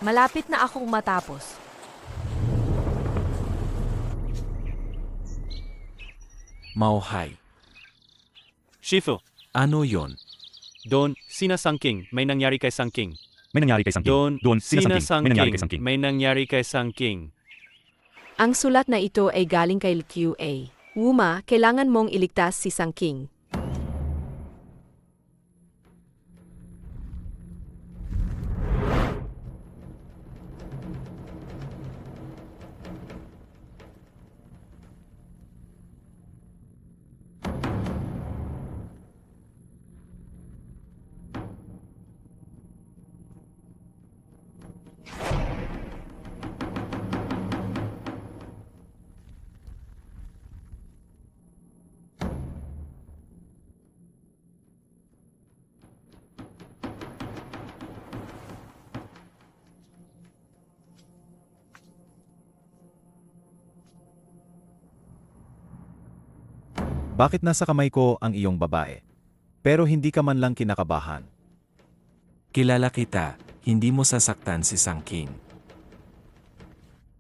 Malapit na akong matapos. Mauhay. Shifu, Ano yon? Don, sina Sangking, may nangyari kay Sangking. May nangyari kay Sangking. Don, sina sina Sangking. May nangyari kay Sangking, Sangking. may nangyari kay Sangking. Ang sulat na ito ay galing kay QA. Wuma, kailangan mong iligtas si Sangking. Bakit nasa kamay ko ang iyong babae? Pero hindi ka man lang kinakabahan. Kilala kita, hindi mo sasaktan si Sangking.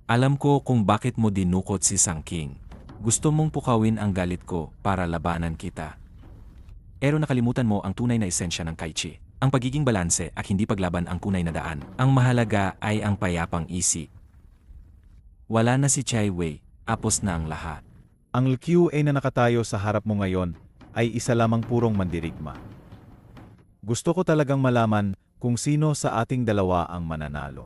Alam ko kung bakit mo dinukot si Sangking. Gusto mong pukawin ang galit ko para labanan kita. Pero nakalimutan mo ang tunay na esensya ng Kaichi. Ang pagiging balanse at hindi paglaban ang tunay na daan. Ang mahalaga ay ang payapang isip. Wala na si Chai Wei, apos na ang lahat. Ang QA na nakatayo sa harap mo ngayon ay isa lamang purong mandirigma. Gusto ko talagang malaman kung sino sa ating dalawa ang mananalo.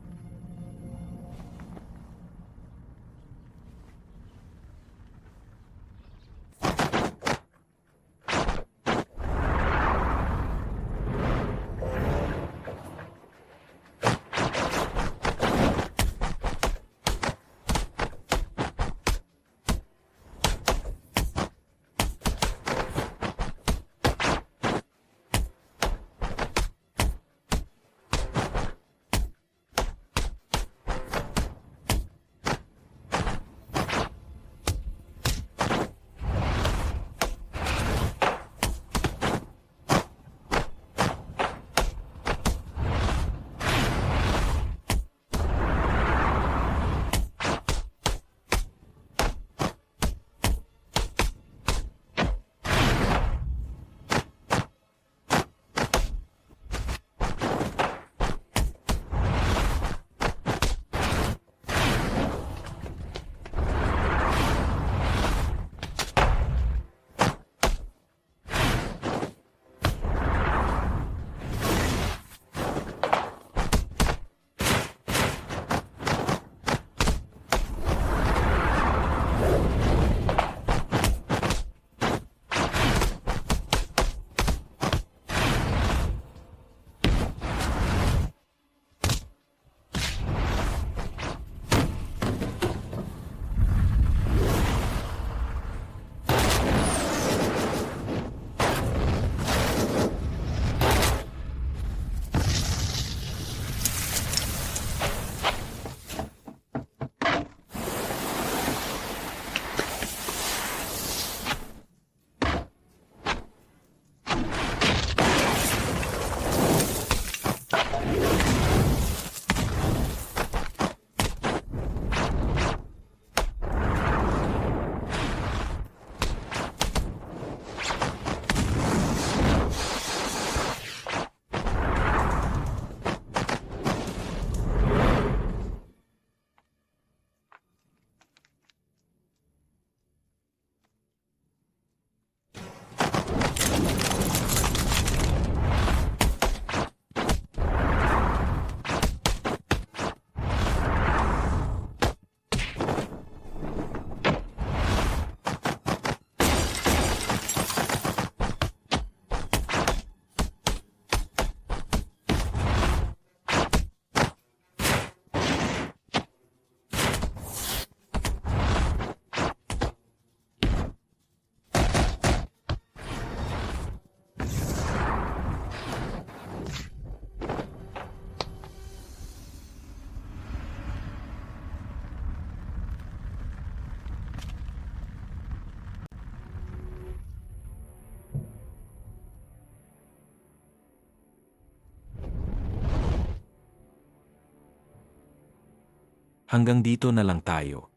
Hanggang dito na lang tayo.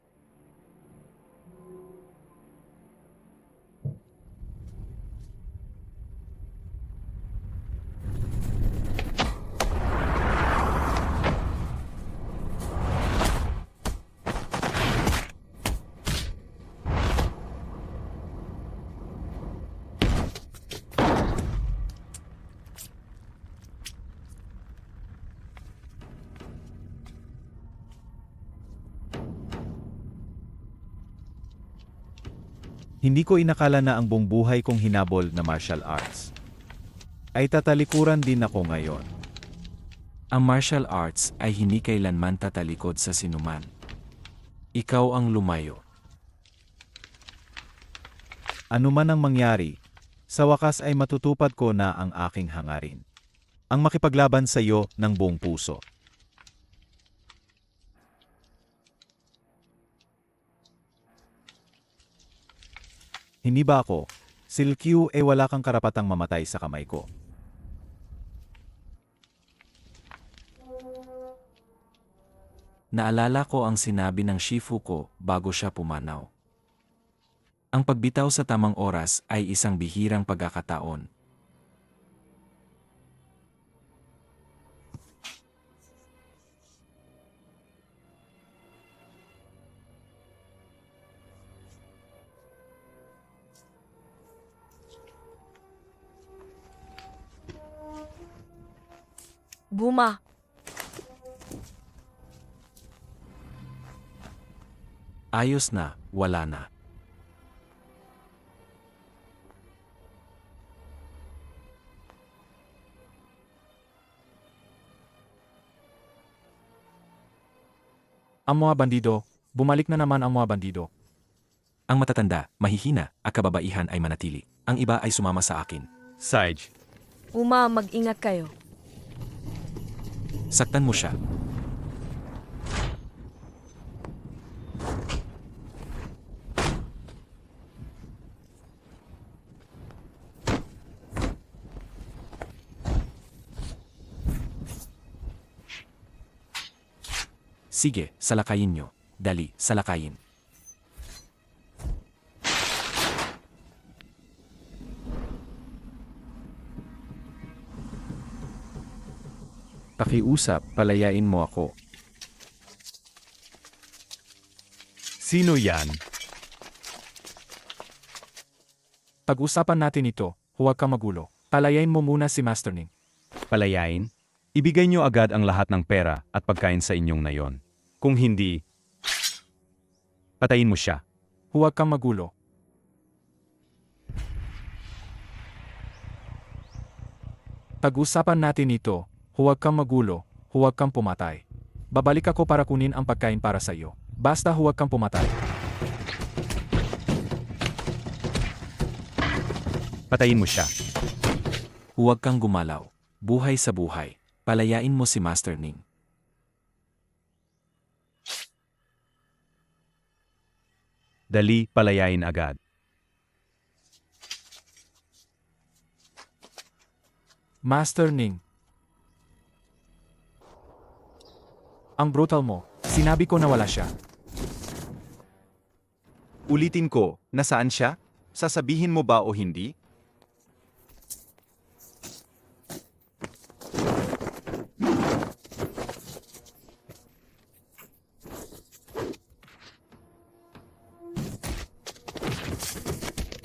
Hindi ko inakala na ang buong buhay kong hinabol na martial arts ay tatalikuran din ako ngayon. Ang martial arts ay hindi kailanman tatalikod sa sinuman. Ikaw ang lumayo. Ano man ang mangyari, sa wakas ay matutupad ko na ang aking hangarin. Ang makipaglaban sa iyo ng buong puso. Hindi ba ako, Silkyu wala kang karapatang mamatay sa kamay ko. Naalala ko ang sinabi ng Shifu ko bago siya pumanaw. Ang pagbitaw sa tamang oras ay isang bihirang pagkakataon. Buma, Ayos na, wala na. Ang mga bandido, bumalik na naman ang mga bandido. Ang matatanda, mahihina, at kababaihan ay manatili. Ang iba ay sumama sa akin. Sage, Uma, mag-ingat kayo. Saktan mo siya. Sige, salakayin nyo. Dali, salakayin. pakiusap, palayain mo ako. Sino yan? Pag-usapan natin ito, huwag kang magulo. Palayain mo muna si Master Ning. Palayain? Ibigay niyo agad ang lahat ng pera at pagkain sa inyong nayon. Kung hindi, patayin mo siya. Huwag kang magulo. Pag-usapan natin ito, huwag kang magulo, huwag kang pumatay. Babalik ako para kunin ang pagkain para sa iyo. Basta huwag kang pumatay. Patayin mo siya. Huwag kang gumalaw. Buhay sa buhay. Palayain mo si Master Ning. Dali, palayain agad. Master Ning. Ang brutal mo. Sinabi ko na wala siya. Ulitin ko, nasaan siya? Sasabihin mo ba o hindi?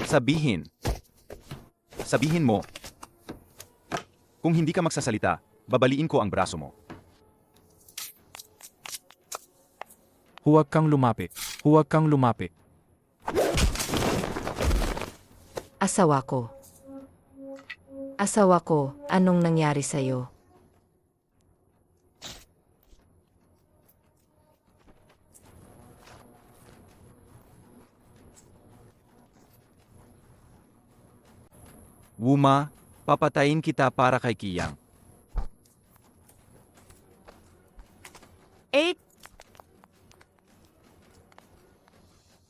Sabihin. Sabihin mo. Kung hindi ka magsasalita, babaliin ko ang braso mo. Huwag kang lumapit. Huwag kang lumapit. Asawa ko. Asawa ko, anong nangyari sa'yo? Wuma, papatayin kita para kay Kiyang.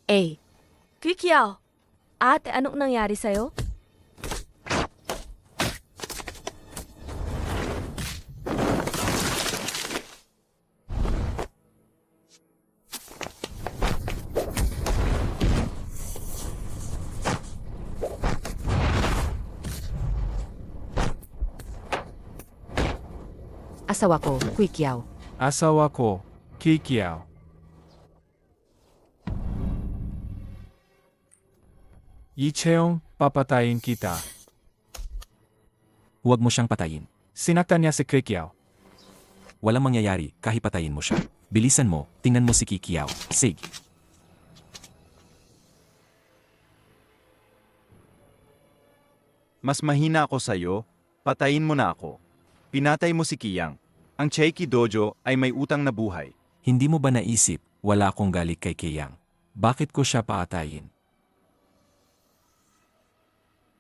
8 Kikiao, ate anong nangyari sa'yo? Asawa ko, Quikiao. Asawa ko, Kikiao. Icheong, papatayin kita. Huwag mo siyang patayin. Sinaktan niya si Kikiao. Walang mangyayari kahit patayin mo siya. Bilisan mo, tingnan mo si Kikiao. Sig. Mas mahina ako sa'yo, patayin mo na ako. Pinatay mo si Kiyang. Ang Cheiki Dojo ay may utang na buhay. Hindi mo ba naisip, wala akong galit kay Kiyang? Bakit ko siya paatayin?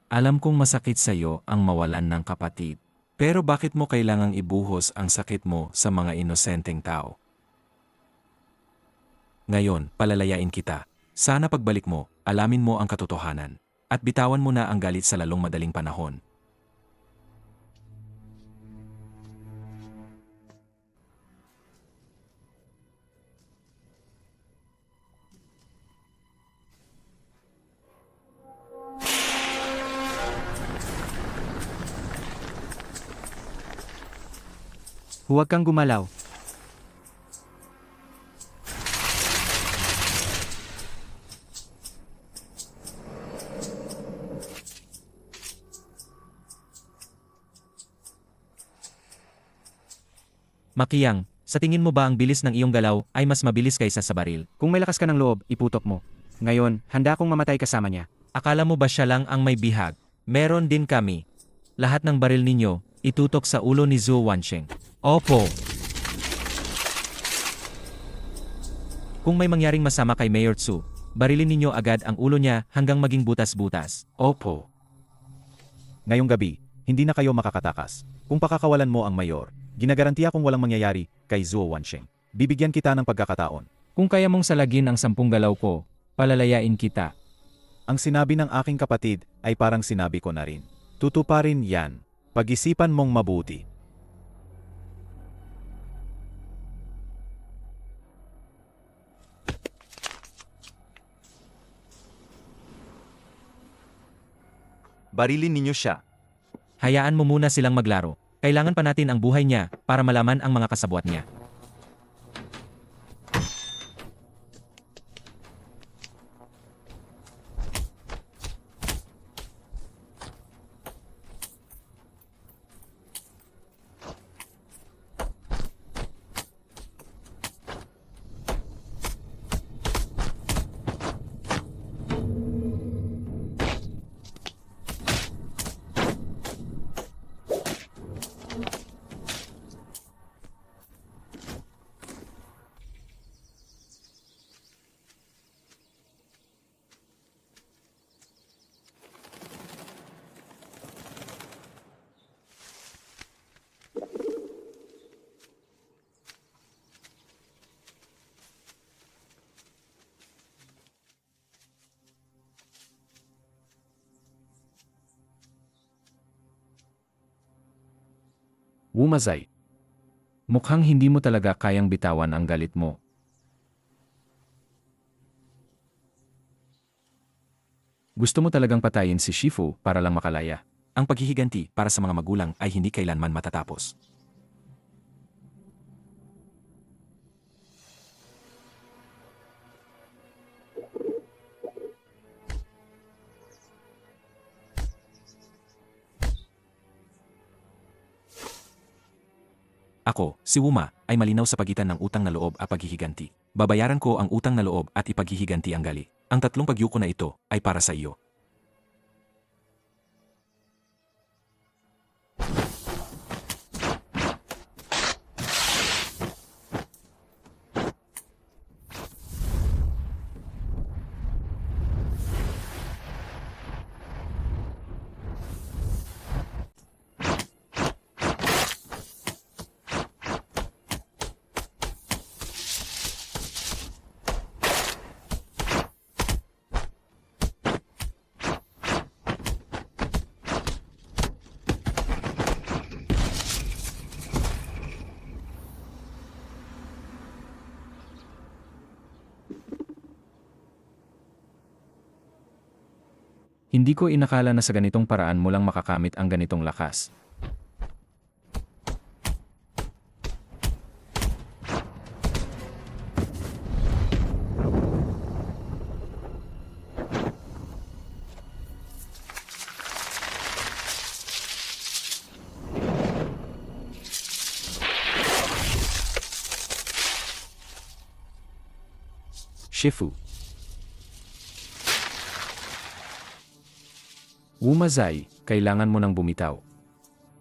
Alam kong masakit sa'yo ang mawalan ng kapatid. Pero bakit mo kailangang ibuhos ang sakit mo sa mga inosenteng tao? Ngayon, palalayain kita. Sana pagbalik mo, alamin mo ang katotohanan. At bitawan mo na ang galit sa lalong madaling panahon. Huwag kang gumalaw. Makiyang, sa tingin mo ba ang bilis ng iyong galaw ay mas mabilis kaysa sa baril? Kung may lakas ka ng loob, iputok mo. Ngayon, handa akong mamatay kasama niya. Akala mo ba siya lang ang may bihag? Meron din kami. Lahat ng baril ninyo, itutok sa ulo ni Zhou Wansheng. Opo. Kung may mangyaring masama kay Mayor Tsu, barilin ninyo agad ang ulo niya hanggang maging butas-butas. Opo. Ngayong gabi, hindi na kayo makakatakas. Kung pakakawalan mo ang mayor, ginagarantiya kong walang mangyayari kay Zhou Wansheng. Bibigyan kita ng pagkakataon. Kung kaya mong salagin ang 10 galaw ko, palalayain kita. Ang sinabi ng aking kapatid ay parang sinabi ko na rin. Tutuparin yan. Pag-isipan mong mabuti. Barilin ninyo siya. Hayaan mo muna silang maglaro. Kailangan pa natin ang buhay niya para malaman ang mga kasabwat niya. Wumazay. Mukhang hindi mo talaga kayang bitawan ang galit mo. Gusto mo talagang patayin si Shifu para lang makalaya. Ang paghihiganti para sa mga magulang ay hindi kailanman matatapos. Ako, si Wuma, ay malinaw sa pagitan ng utang na loob at paghihiganti. Babayaran ko ang utang na loob at ipaghihiganti ang gali. Ang tatlong pagyuko na ito ay para sa iyo. Hindi ko inakala na sa ganitong paraan mo lang makakamit ang ganitong lakas. Shifu. Wumazai, kailangan mo nang bumitaw.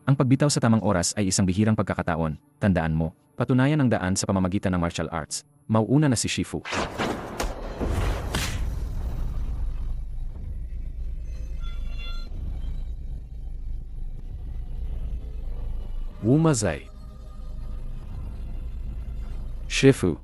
Ang pagbitaw sa tamang oras ay isang bihirang pagkakataon. Tandaan mo, patunayan ang daan sa pamamagitan ng martial arts. Mauuna na si Shifu. Wumazai. Shifu.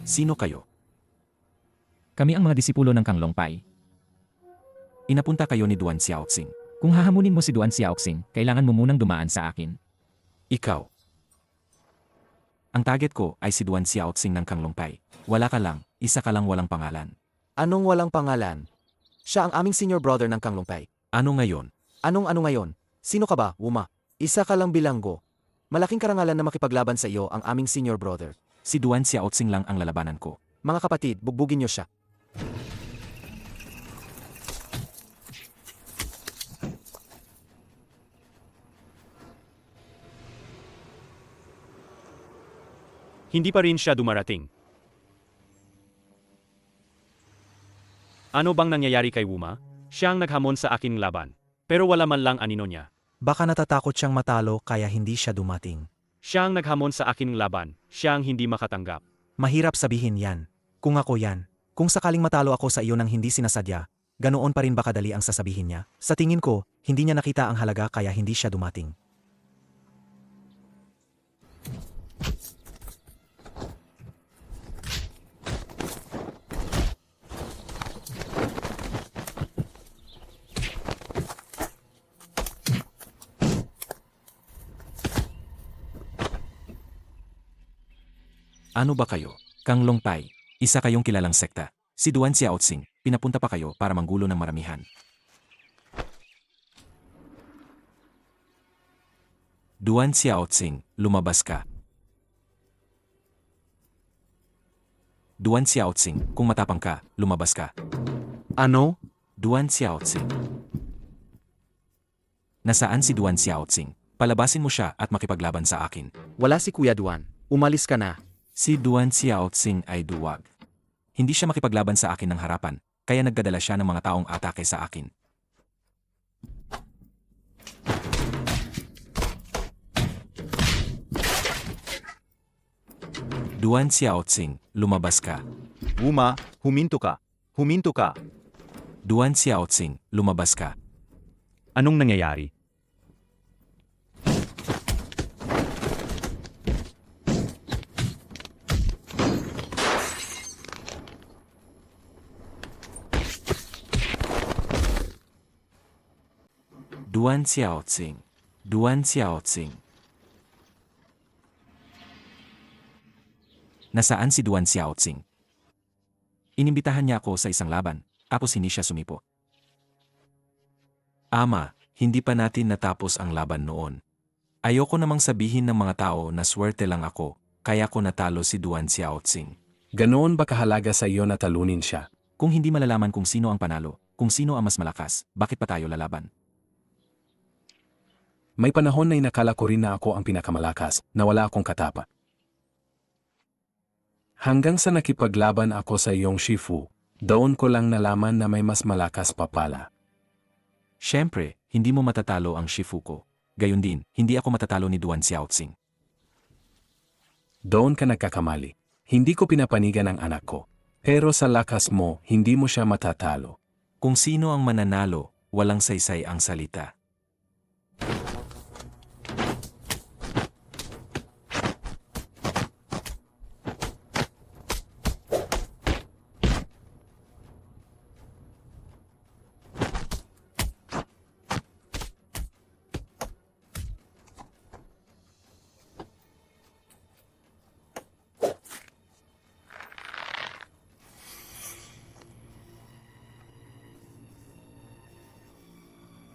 Sino kayo? Kami ang mga disipulo ng Kang Longpai. Inapunta kayo ni Duan Xiaoxing. Kung hahamunin mo si Duan Xiaoxing, kailangan mo munang dumaan sa akin. Ikaw. Ang target ko ay si Duan Xiaoxing ng Kang Longpai. Wala ka lang, isa ka lang walang pangalan. Anong walang pangalan? Siya ang aming senior brother ng Kang Longpai. Ano ngayon? Anong ano ngayon? Sino ka ba, Wuma? Isa ka lang bilanggo. Malaking karangalan na makipaglaban sa iyo ang aming senior brother. Si Duan Xiaoxing lang ang lalabanan ko. Mga kapatid, bugbugin niyo siya. Hindi pa rin siya dumarating. Ano bang nangyayari kay Wuma? Siya ang naghamon sa aking laban. Pero wala man lang anino niya. Baka natatakot siyang matalo kaya hindi siya dumating. Siya ang naghamon sa aking laban. Siya ang hindi makatanggap. Mahirap sabihin yan. Kung ako yan, kung sakaling matalo ako sa iyo nang hindi sinasadya, ganoon pa rin ba kadali ang sasabihin niya? Sa tingin ko, hindi niya nakita ang halaga kaya hindi siya dumating. Ano ba kayo? Kang Longpai, isa kayong kilalang sekta. Si Duan Xiaoxing, pinapunta pa kayo para manggulo ng maramihan. Duan Xiaoxing, lumabas ka. Duan Xiaoxing, kung matapang ka, lumabas ka. Ano? Duan Xiaoxing. Nasaan si Duan Xiaoxing? Palabasin mo siya at makipaglaban sa akin. Wala si Kuya Duan. Umalis ka na. Si Duan Xiaoxing ay duwag. Hindi siya makipaglaban sa akin ng harapan, kaya nagdadala siya ng mga taong atake sa akin. Duan Xiaoxing, lumabas ka. Wuma, huminto ka. Huminto ka. Duan Xiaoxing, lumabas ka. Anong nangyayari? Duan Xiaoxing. Duan Xiaoxing. Nasaan si Duan Xiaoxing? Inimbitahan niya ako sa isang laban, tapos hindi siya sumipo. Ama, hindi pa natin natapos ang laban noon. Ayoko namang sabihin ng mga tao na swerte lang ako, kaya ko natalo si Duan Xiaoxing. Ganoon ba kahalaga sa iyo na talunin siya? Kung hindi malalaman kung sino ang panalo, kung sino ang mas malakas, bakit pa tayo lalaban? May panahon na inakala ko rin na ako ang pinakamalakas, na wala akong katapa. Hanggang sa nakipaglaban ako sa iyong Shifu, doon ko lang nalaman na may mas malakas pa pala. Siyempre, hindi mo matatalo ang Shifu ko. Gayon din, hindi ako matatalo ni Duan Xiaoxing. Doon ka nagkakamali. Hindi ko pinapanigan ang anak ko. Pero sa lakas mo, hindi mo siya matatalo. Kung sino ang mananalo, walang saysay ang salita.